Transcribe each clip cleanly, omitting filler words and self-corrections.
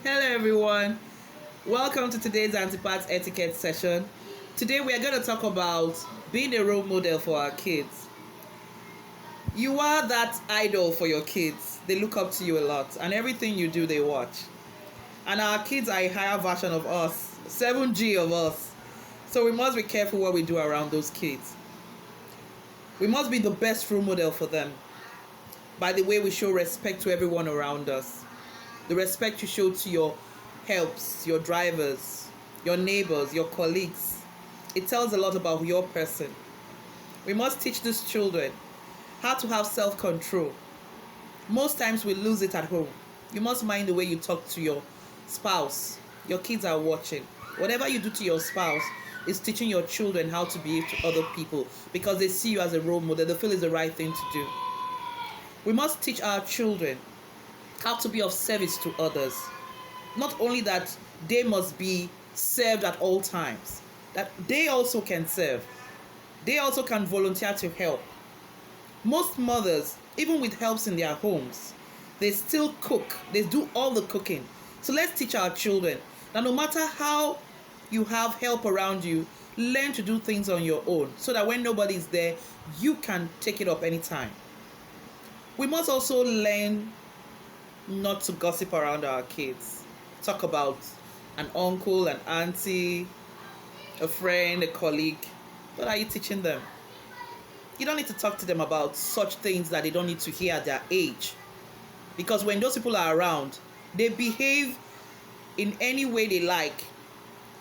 Hello everyone, welcome to today's Antipath etiquette session. Today we are going to talk about being a role model for our kids. You are that idol for your kids. They look up to you a lot and everything you do they watch. And our kids are a higher version of us, 7G of us. So we must be careful what we do around those kids. We must be the best role model for them by the way we show respect to everyone around us. The respect you show to your helps, your drivers, your neighbors, your colleagues. It tells a lot about your person. We must teach these children how to have self-control. Most times we lose it at home. You must mind the way you talk to your spouse. Your kids are watching. Whatever you do to your spouse is teaching your children how to behave to other people because they see you as a role model. They feel it's the right thing to do. We must teach our children how to be of service to others. Not only that they must be served at all times, that they also can serve. They also can volunteer to help. Most mothers, even with helps in their homes, they still cook. They do all the cooking. So let's teach our children that no matter how you have help around you, learn to do things on your own so that when nobody's there, you can take it up anytime. We must also learn not to gossip around our kids. Talk about an uncle, an auntie, a friend, a colleague. What are you teaching them? You don't need to talk to them about such things that they don't need to hear at their age. Because when those people are around, they behave in any way they like.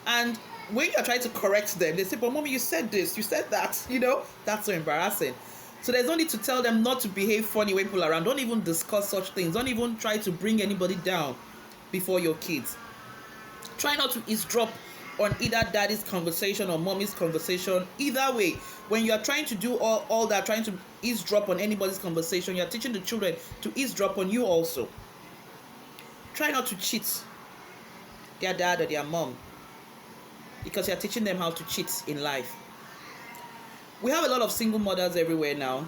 And when you're trying to correct them, they say, but mommy, you said this, you said that. That's so embarrassing. So there's no need to tell them not to behave funny when people are around. Don't even discuss such things. Don't even try to bring anybody down before your kids. Try not to eavesdrop on either daddy's conversation or mommy's conversation. Either way, when you're trying to do all that, trying to eavesdrop on anybody's conversation, you're teaching the children to eavesdrop on you also. Try not to cheat their dad or their mom because you're teaching them how to cheat in life. We have a lot of single mothers everywhere now,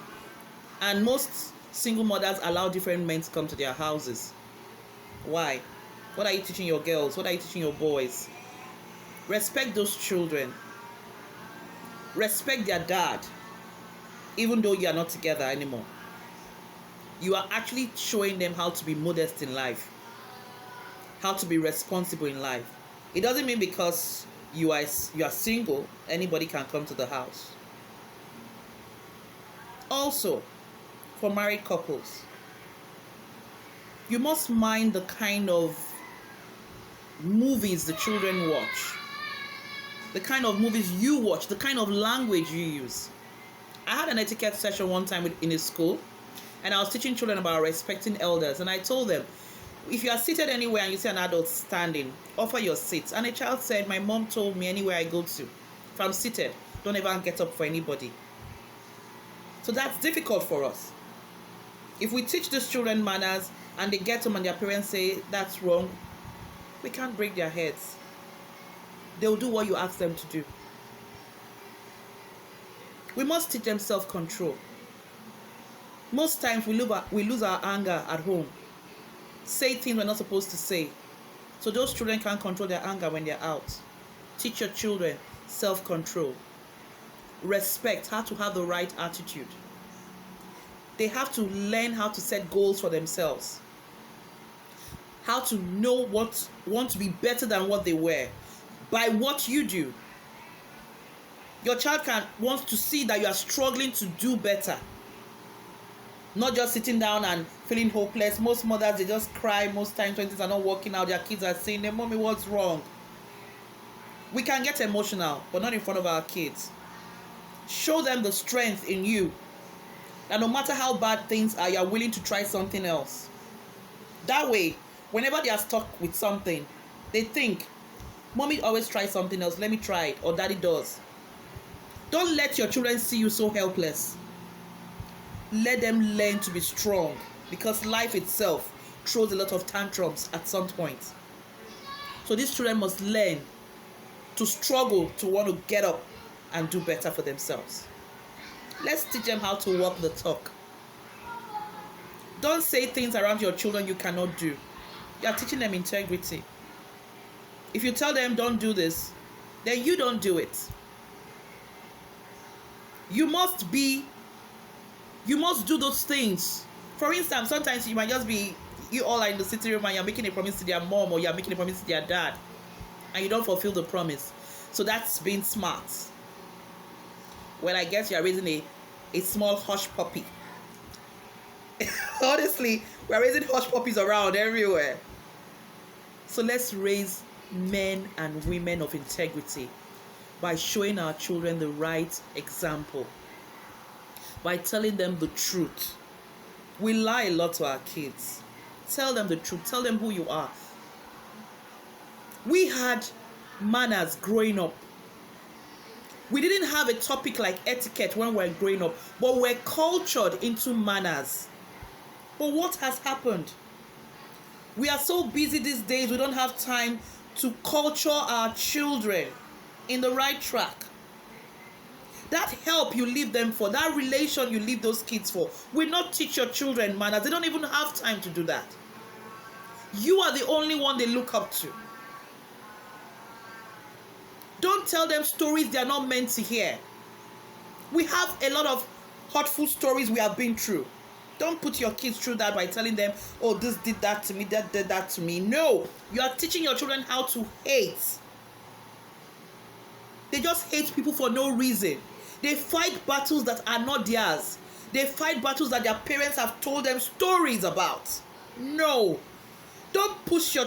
and most single mothers allow different men to come to their houses. Why? What are you teaching your girls? What are you teaching your boys? Respect those children. Respect their dad, even though you are not together anymore. You are actually showing them how to be modest in life, how to be responsible in life. It doesn't mean because you are single, anybody can come to the house. Also, for married couples, you must mind the kind of movies the children watch, the kind of movies you watch, the kind of language you use. I had an etiquette session one time in a school, and I was teaching children about respecting elders, and I told them, if you are seated anywhere and you see an adult standing, offer your seat. And a child said, my mom told me anywhere I go to, if I'm seated, don't ever get up for anybody. So that's difficult for us. If we teach these children manners and they get home and their parents say that's wrong, we can't break their heads. They'll do what you ask them to do. We must teach them self-control. Most times we lose our anger at home. Say things we're not supposed to say. So those children can't control their anger when they're out. Teach your children self-control. Respect, how to have the right attitude. They have to learn how to set goals for themselves. How to know want to be better than what they were by what you do. Your child wants to see that you are struggling to do better. Not just sitting down and feeling hopeless. Most mothers, they just cry most times when things are not working out. Their kids are saying, mommy, what's wrong? We can get emotional, but not in front of our kids. Show them the strength in you. That no matter how bad things are, you're willing to try something else. That way, whenever they are stuck with something, they think, mommy always tries something else, let me try it, or daddy does. Don't let your children see you so helpless. Let them learn to be strong, because life itself throws a lot of tantrums at some point. So these children must learn to struggle to want to get up and do better for themselves. Let's teach them how to walk the talk. Don't say things around your children you cannot do. You are teaching them integrity. If you tell them don't do this, then you don't do it. You must do those things. For instance, sometimes you might just be, you all are in the sitting room and you're making a promise to their mom or you're making a promise to their dad and you don't fulfill the promise. So that's being smart. Well, I guess you're raising a small hush puppy. Honestly, we're raising hush puppies around everywhere. So let's raise men and women of integrity by showing our children the right example, by telling them the truth. We lie a lot to our kids. Tell them the truth. Tell them who you are. We had manners growing up. We didn't have a topic like etiquette when we were growing up, but we're cultured into manners. But what has happened? We are so busy these days, we don't have time to culture our children in the right track. That help you leave them for, that relation you leave those kids for, will not teach your children manners. They don't even have time to do that. You are the only one they look up to. Don't tell them stories they are not meant to hear. We have a lot of hurtful stories we have been through. Don't put your kids through that by telling them, oh, this did that to me, that did that to me. No, you are teaching your children how to hate. They just hate people for no reason. They fight battles that are not theirs. They fight battles that their parents have told them stories about. No, don't push your